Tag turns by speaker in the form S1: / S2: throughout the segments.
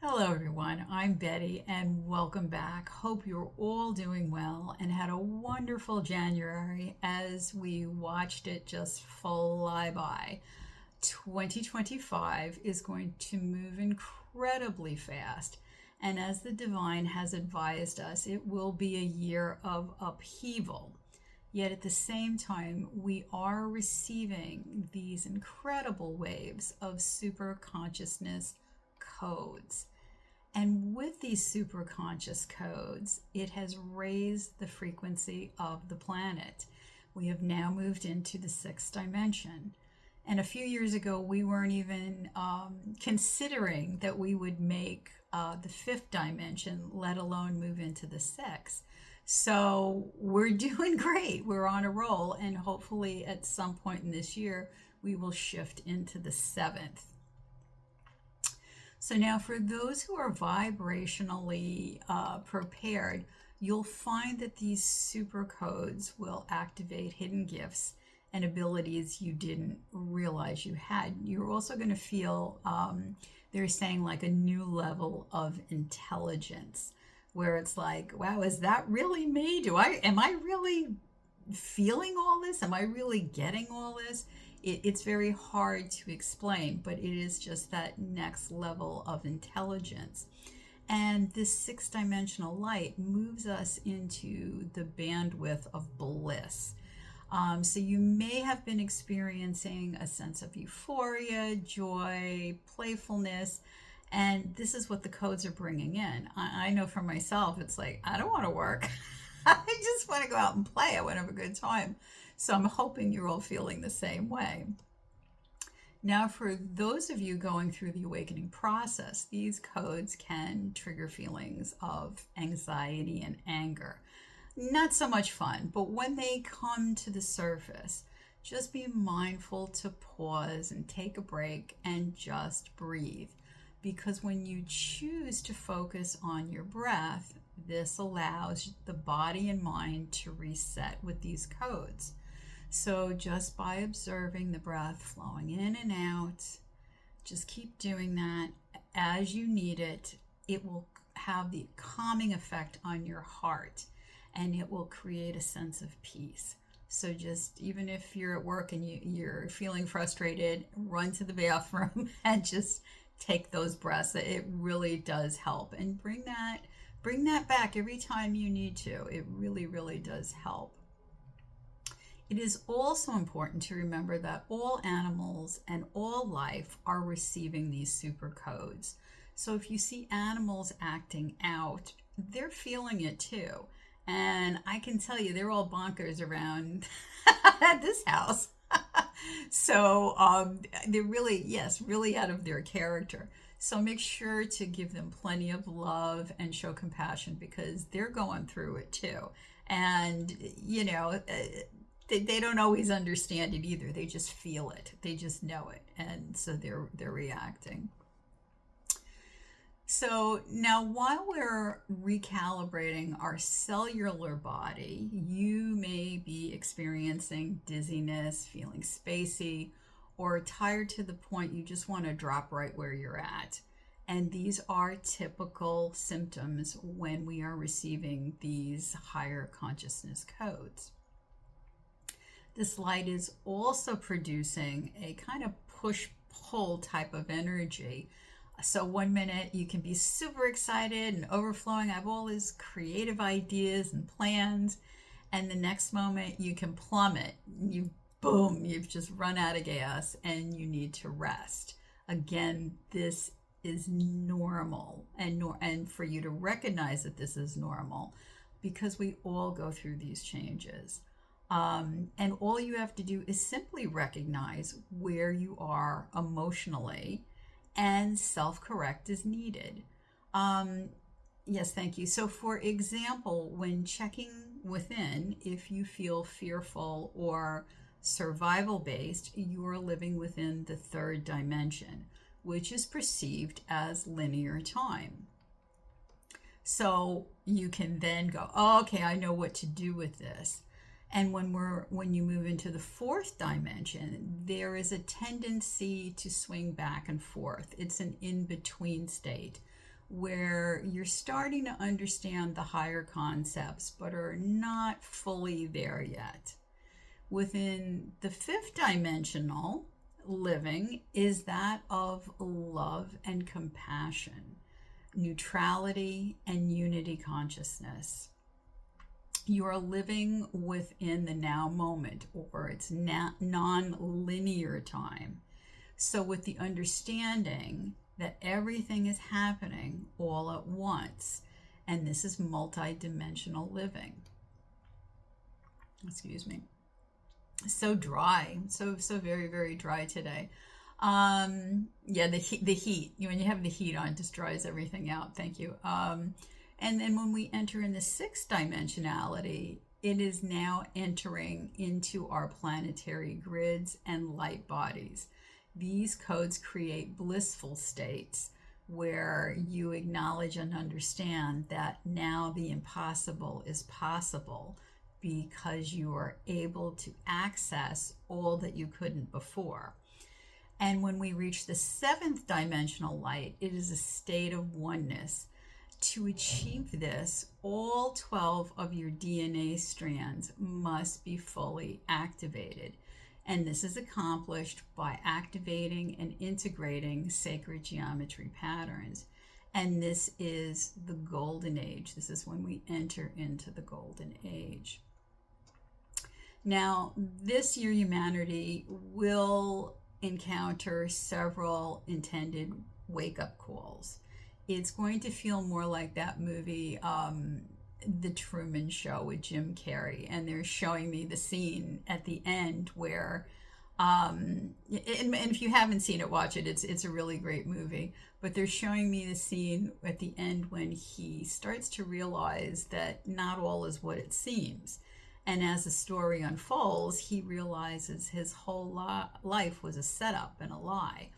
S1: Hello, everyone. I'm Betty, and welcome back. Hope you're all doing well and had a wonderful January as we watched it just fly by. 2025 is going to move incredibly fast, and as the divine has advised us, it will be a year of upheaval. Yet at the same time, we are receiving these incredible waves of super consciousness codes. And with these superconscious codes, it has raised the frequency of the planet. We have now moved into the sixth dimension. And a few years ago, we weren't even considering that we would make the fifth dimension, let alone move into the sixth. So we're doing great. We're on a roll. And hopefully, at some point in this year, we will shift into the seventh. So now for those who are vibrationally prepared, you'll find that these super codes will activate hidden gifts and abilities you didn't realize you had. You're also going to feel, they're saying, like a new level of intelligence, where it's like, wow, is that really me? Am I really feeling all this? Am I really getting all this? It's very hard to explain, but it is just that next level of intelligence. And this sixth dimensional light moves us into the bandwidth of bliss. So you may have been experiencing a sense of euphoria, joy, playfulness, and this is what the codes are bringing in. I know for myself, it's like, I don't want to work. I just want to go out and play. I want to have a good time. So I'm hoping you're all feeling the same way. Now, for those of you going through the awakening process, these codes can trigger feelings of anxiety and anger. Not so much fun, but when they come to the surface, just be mindful to pause and take a break and just breathe. Because when you choose to focus on your breath, this allows the body and mind to reset with these codes. So just by observing the breath flowing in and out, just keep doing that as you need it. It will have the calming effect on your heart, and it will create a sense of peace. So just, even if you're at work and you're feeling frustrated, run to the bathroom and just take those breaths. It really does help. And bring that back every time you need to. It really, really does help. It is also important to remember that all animals and all life are receiving these super codes. So if you see animals acting out, they're feeling it too. And I can tell you, they're all bonkers around at this house. So they're really, yes, really out of their character. So make sure to give them plenty of love and show compassion, because they're going through it too. And, they don't always understand it either. They just feel it. They just know it. And so they're reacting. So now, while we're recalibrating our cellular body, you may be experiencing dizziness, feeling spacey, or tired to the point you just want to drop right where you're at. And these are typical symptoms when we are receiving these higher consciousness codes. This light is also producing a kind of push-pull type of energy. So one minute you can be super excited and overflowing. I have all these creative ideas and plans. And the next moment you can plummet. You've just run out of gas and you need to rest. Again, this is normal. And for you to recognize that this is normal, because we all go through these changes. And all you have to do is simply recognize where you are emotionally, and self-correct is needed. Yes, thank you. So for example, when checking within, if you feel fearful or survival based, you are living within the third dimension, which is perceived as linear time. So you can then go, oh, okay, I know what to do with this. And when you move into the fourth dimension, there is a tendency to swing back and forth. It's an in-between state where you're starting to understand the higher concepts but are not fully there yet. Within the fifth dimensional living is that of love and compassion, neutrality and unity consciousness. You are living within the now moment, or it's non-linear time. So with the understanding that everything is happening all at once, and this is multi-dimensional living. Excuse me. So dry, so very, very dry today. Yeah, the heat. When you have the heat on, it just dries everything out. Thank you. And then when we enter in the sixth dimensionality, it is now entering into our planetary grids and light bodies. These codes create blissful states where you acknowledge and understand that now the impossible is possible because you are able to access all that you couldn't before. And when we reach the seventh dimensional light, it is a state of oneness. To achieve this, all 12 of your DNA strands must be fully activated. And this is accomplished by activating and integrating sacred geometry patterns. And this is the golden age. This is when we enter into the golden age. Now, this year humanity will encounter several intended wake-up calls. It's going to feel more like that movie, The Truman Show with Jim Carrey, and they're showing me the scene at the end where, and if you haven't seen it, watch it. It's a really great movie. But they're showing me the scene at the end when he starts to realize that not all is what it seems. And as the story unfolds, he realizes his whole life was a setup and a lie.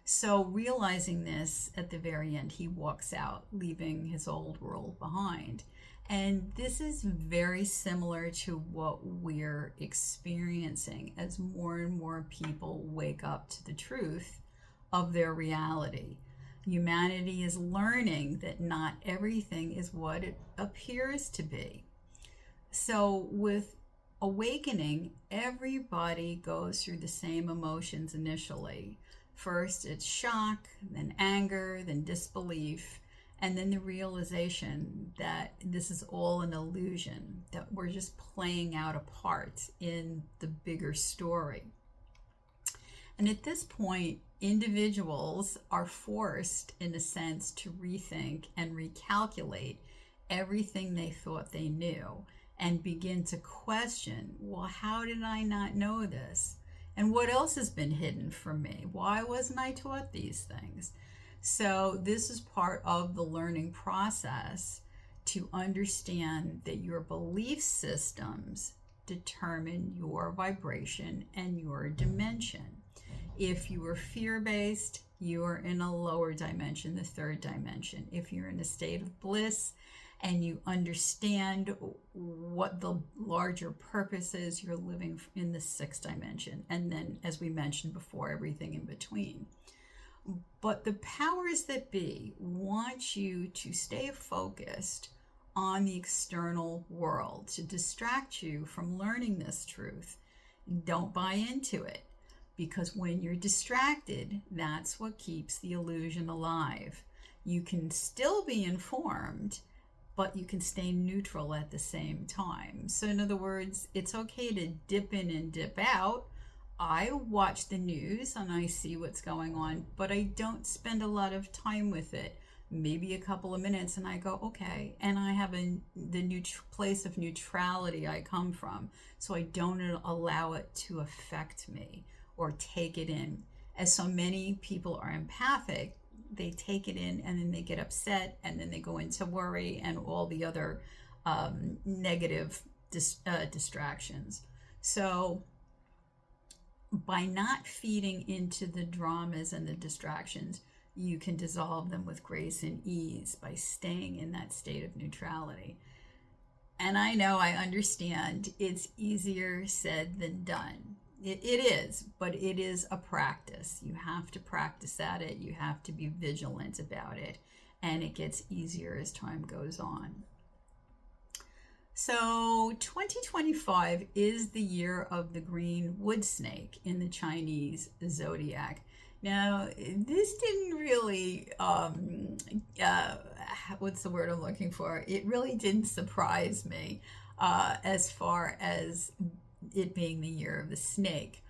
S1: So realizing this at the very end, he walks out, leaving his old world behind. And this is very similar to what we're experiencing as more and more people wake up to the truth of their reality. Humanity is learning that not everything is what it appears to be. So with awakening, everybody goes through the same emotions initially. First, it's shock, then anger, then disbelief, and then the realization that this is all an illusion, that we're just playing out a part in the bigger story. And at this point, individuals are forced, in a sense, to rethink and recalculate everything they thought they knew and begin to question, well, how did I not know this? And what else has been hidden from me? Why wasn't I taught these things? So this is part of the learning process to understand that your belief systems determine your vibration and your dimension. If you are fear-based, you are in a lower dimension, the third dimension. If you're in a state of bliss and you understand what the larger purpose is, you're living in the sixth dimension. And then, as we mentioned before, everything in between. But the powers that be want you to stay focused on the external world, to distract you from learning this truth. Don't buy into it, because when you're distracted, that's what keeps the illusion alive. You can still be informed, but you can stay neutral at the same time. So in other words, it's okay to dip in and dip out. I watch the news and I see what's going on, but I don't spend a lot of time with it. Maybe a couple of minutes and I go, okay. And I have the place of neutrality I come from. So I don't allow it to affect me or take it in. As so many people are empathic, they take it in and then they get upset and then they go into worry and all the other negative distractions. So by not feeding into the dramas and the distractions, you can dissolve them with grace and ease by staying in that state of neutrality. And I know, I understand, it's easier said than done. It is, but it is a practice. You have to practice at it. You have to be vigilant about it. and it gets easier as time goes on. So 2025 is the year of the green wood snake in the Chinese zodiac. Now, this didn't really, what's the word I'm looking for? It really didn't surprise me as far as it being the year of the snake.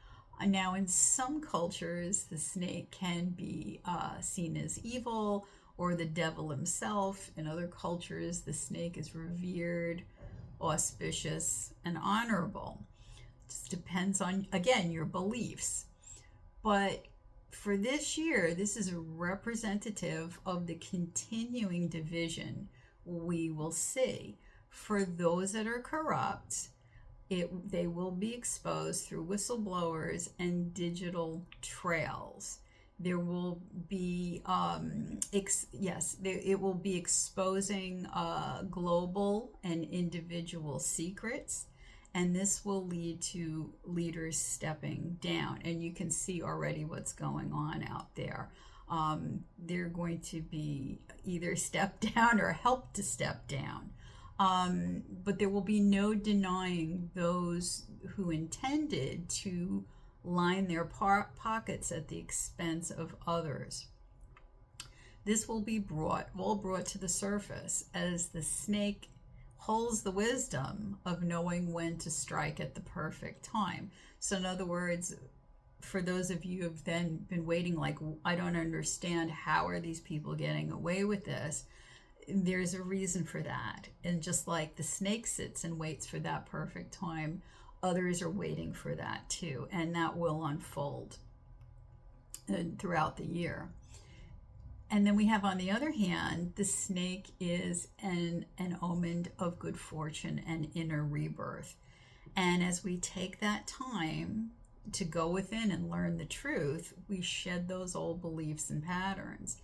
S1: Now, in some cultures, the snake can be seen as evil or the devil himself. In other cultures, the snake is revered, auspicious, and honorable. It just depends on, again, your beliefs. But for this year, this is representative of the continuing division we will see. For those that are corrupt, they will be exposed through whistleblowers and digital trails. There will be, it will be exposing global and individual secrets, and this will lead to leaders stepping down. And you can see already what's going on out there. They're going to be either step down or help to step down. But there will be no denying those who intended to line their pockets at the expense of others. This will be all brought to the surface as the snake holds the wisdom of knowing when to strike at the perfect time. So in other words, for those of you who have then been waiting, like, I don't understand, how are these people getting away with this? There's a reason for that. And just like the snake sits and waits for that perfect time, others are waiting for that too, and that will unfold throughout the year. And then we have, on the other hand, the snake is an omen of good fortune and inner rebirth. And as we take that time to go within and learn the truth, we shed those old beliefs and patterns.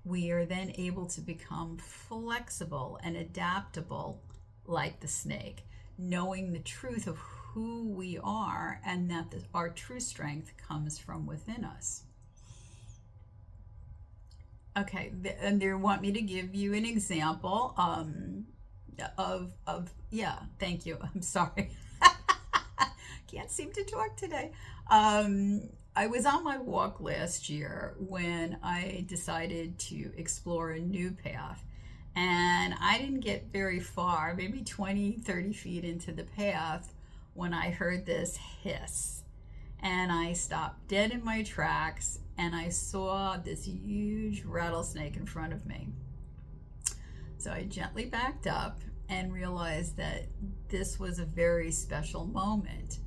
S1: We are then able to become flexible and adaptable like the snake, knowing the truth of who we are, and that our true strength comes from within us. Okay, and they want me to give you an example thank you. I'm sorry. Can't seem to talk today. I was on my walk last year when I decided to explore a new path. And I didn't get very far, maybe 20, 30 feet into the path, when I heard this hiss. And I stopped dead in my tracks, and I saw this huge rattlesnake in front of me. So I gently backed up and realized that this was a very special moment.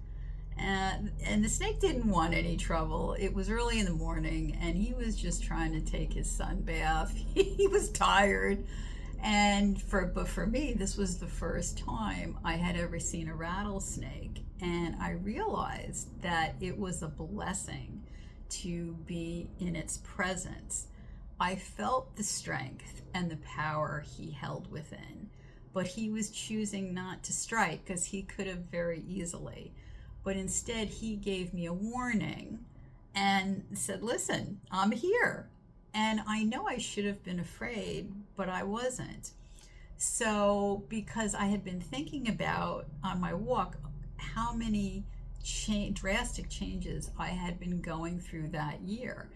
S1: And the snake didn't want any trouble. It was early in the morning, and he was just trying to take his sun bath. He was tired. But for me, this was the first time I had ever seen a rattlesnake. And I realized that it was a blessing to be in its presence. I felt the strength and the power he held within, but he was choosing not to strike because he could have very easily. But instead, he gave me a warning and said, listen, I'm here. And I know I should have been afraid, but I wasn't. So because I had been thinking about, on my walk, how many drastic changes I had been going through that year.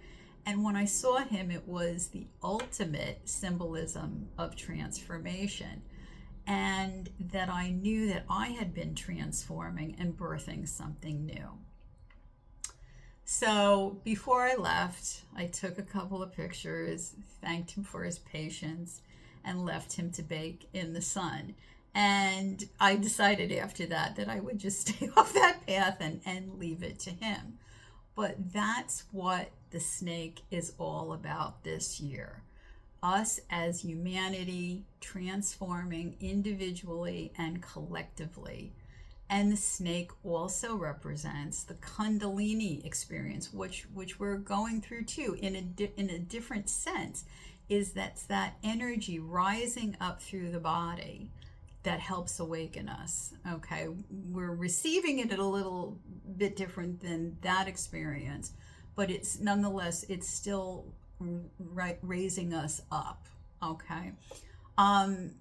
S1: And when I saw him, it was the ultimate symbolism of transformation. And that I knew that I had been transforming and birthing something new. So before I left, I took a couple of pictures, thanked him for his patience, and left him to bake in the sun. And I decided after that I would just stay off that path and leave it to him. But that's what the snake is all about this year. Us as humanity transforming individually and collectively. And the snake also represents the Kundalini experience, which we're going through too, in a different sense. Is that's that energy rising up through the body that helps awaken us. Okay, we're receiving it at a little bit different than that experience, but it's nonetheless, it's still raising us up. Okay. Um,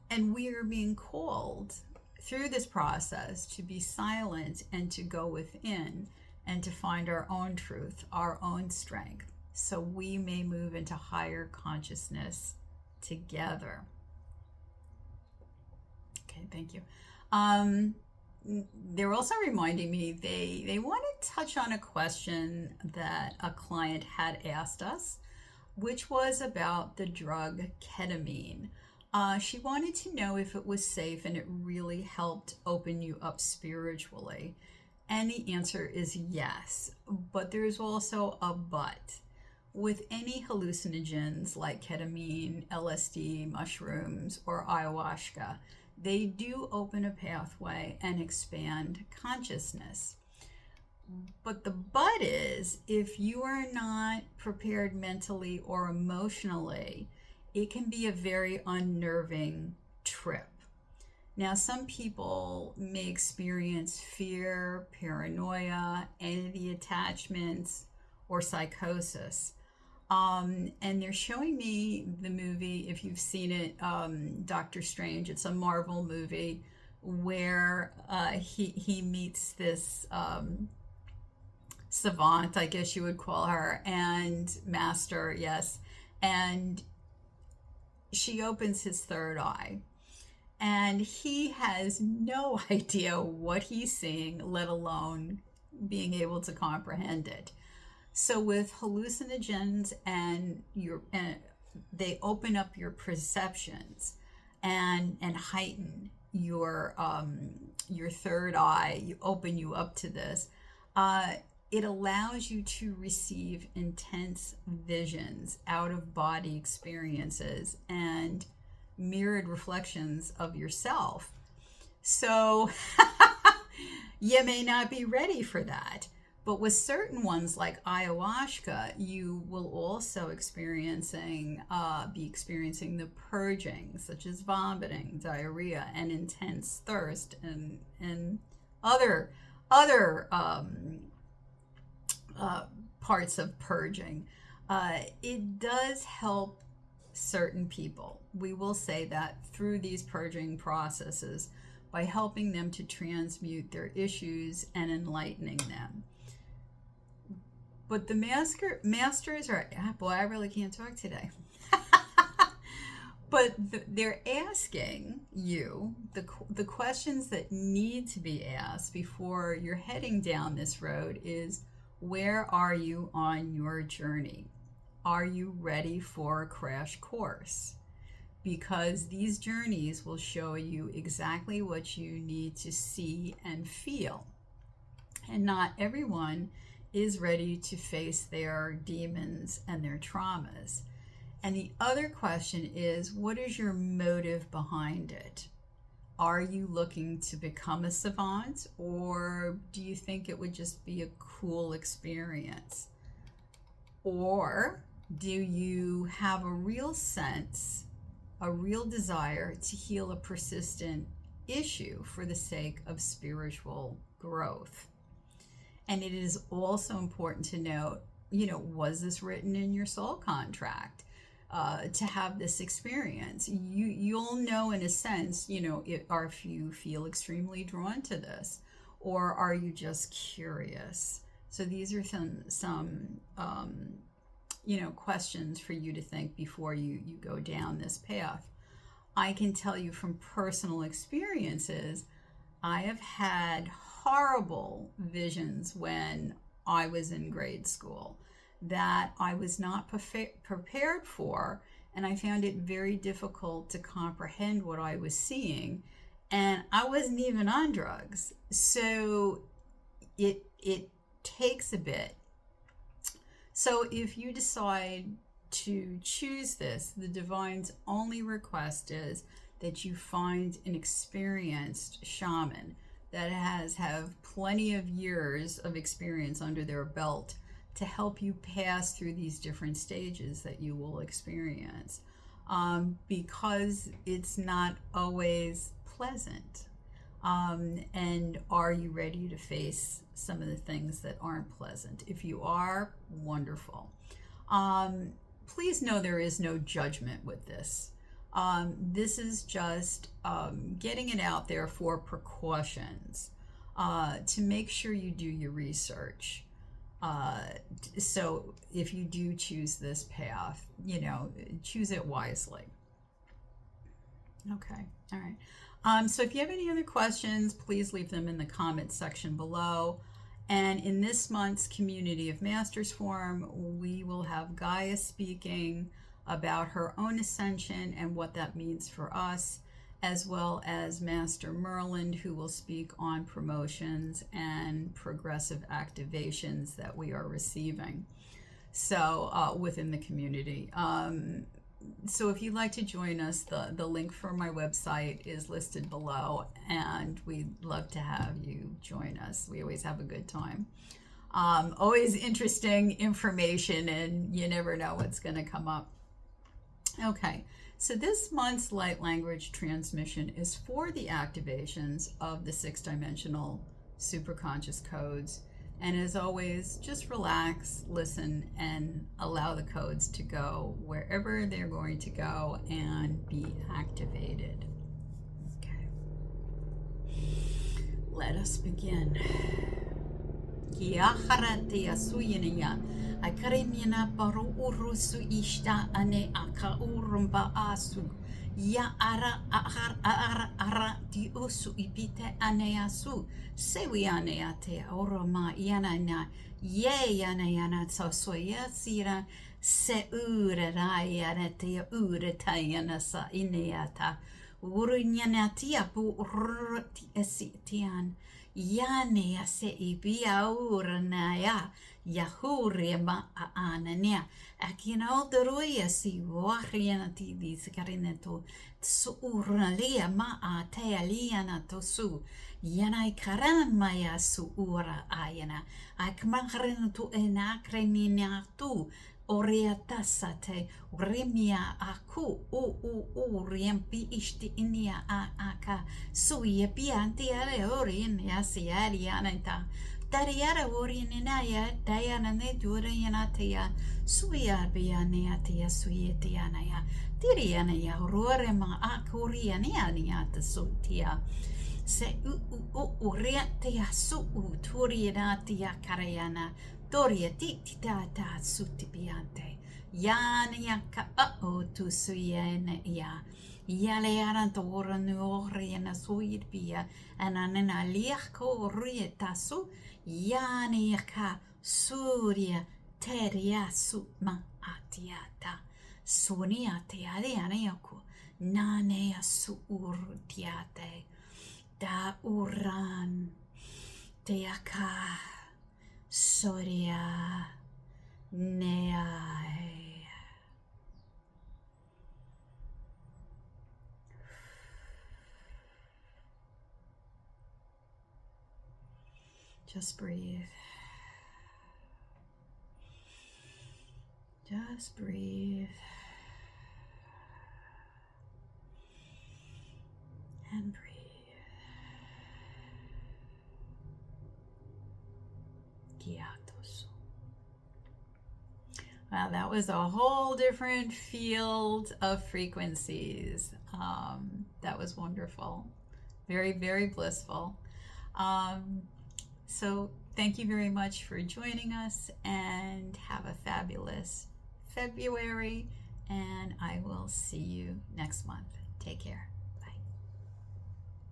S1: and we are being called through this process to be silent and to go within and to find our own truth, our own strength, so we may move into higher consciousness together. Okay, thank you. Um, they're also reminding me they want to touch on a question that a client had asked us, which was about the drug ketamine. She wanted to know if it was safe and it really helped open you up spiritually. And the answer is yes, but there's also a but. With any hallucinogens like ketamine, LSD, mushrooms, or ayahuasca, they do open a pathway and expand consciousness. But the but is, if you are not prepared mentally or emotionally, it can be a very unnerving trip. Now, some people may experience fear, paranoia, entity attachments, or psychosis. And they're showing me the movie, if you've seen it, Doctor Strange. It's a Marvel movie where he meets this savant, I guess you would call her, and master, yes. And she opens his third eye. And he has no idea what he's seeing, let alone being able to comprehend it. So with hallucinogens and they open up your perceptions and heighten your third eye. You open you up to this. It allows you to receive intense visions, out of body experiences, and mirrored reflections of yourself. So you may not be ready for that. But with certain ones like ayahuasca, you will also be experiencing the purging, such as vomiting, diarrhea, and intense thirst, and other parts of purging. It does help certain people. We will say that through these purging processes, by helping them to transmute their issues and enlightening them. But the masters are, boy, I really can't talk today. But they're asking you the questions that need to be asked before you're heading down this road is, where are you on your journey? Are you ready for a crash course? Because these journeys will show you exactly what you need to see and feel. And not everyone is ready to face their demons and their traumas. And the other question is, what is your motive behind it? Are you looking to become a savant, or do you think it would just be a cool experience? Or do you have a real sense, a real desire to heal a persistent issue for the sake of spiritual growth? And it is also important to note, was this written in your soul contract to have this experience? You'll know in a sense, if you feel extremely drawn to this, or are you just curious? So these are some questions for you to think before you go down this path. I can tell you from personal experiences, I have had horrible visions when I was in grade school that I was not prepared for, and I found it very difficult to comprehend what I was seeing, and I wasn't even on drugs. So it takes a bit. So if you decide to choose this, the divine's only request is that you find an experienced shaman that have plenty of years of experience under their belt to help you pass through these different stages that you will experience, because it's not always pleasant. And are you ready to face some of the things that aren't pleasant? If you are, wonderful. please know there is no judgment with this. This is just getting it out there for precautions, to make sure you do your research. So if you do choose this path, choose it wisely. Okay, all right. So if you have any other questions, please leave them in the comments section below. And in this month's Community of Masters Forum, we will have Gaia speaking about her own ascension and what that means for us, as well as Master Merlin, who will speak on promotions and progressive activations that we are receiving. So within the community. So if you'd like to join us, the link for my website is listed below, and we'd love to have you join us. We always have a good time. Always interesting information, and you never know what's going to come up. Okay, so this month's light language transmission is for the activations of the 6-dimensional superconscious codes. And as always, just relax, listen, and allow the codes to go wherever they're going to go and be activated. Okay. Let us begin. Ya ara di usu ipite aneasu sewi aneate oroma yanana ye yana so soya sira se ure raya te ure tayana sa ineata urunyatia pu rti esitian yane se ibia uranaya Yahuria ma anania akina odoruya si wariana ti di scarinento su urnalia ma a te aliana to su yana karan maya su ura ayana akmangreno tu enacremina tu oriatasa te remia aku u riempi isti inia aka suye pianti ale orin yasi aliana ta Dariara Worinaya, Diana Durianatia, Suya Bianeatia, Suyetianaya, Dirianaya, Rorema Akurianianiata Sutia, Se Uriatia Su, Turianatia Carayana, Doria Titata Sutipiante, Yaniaka tu Suyania. Yalearan tora nuoriana suidbia ananena liako rietasu yaniaka suria teria suma atiata suniate alianeaku nanea suurtiate da uran teaka soria neai. Just breathe. Just breathe. And breathe. Wow, that was a whole different field of frequencies. That was wonderful. Very, very blissful. So thank you very much for joining us, and have a fabulous February, and I will see you next month. Take care.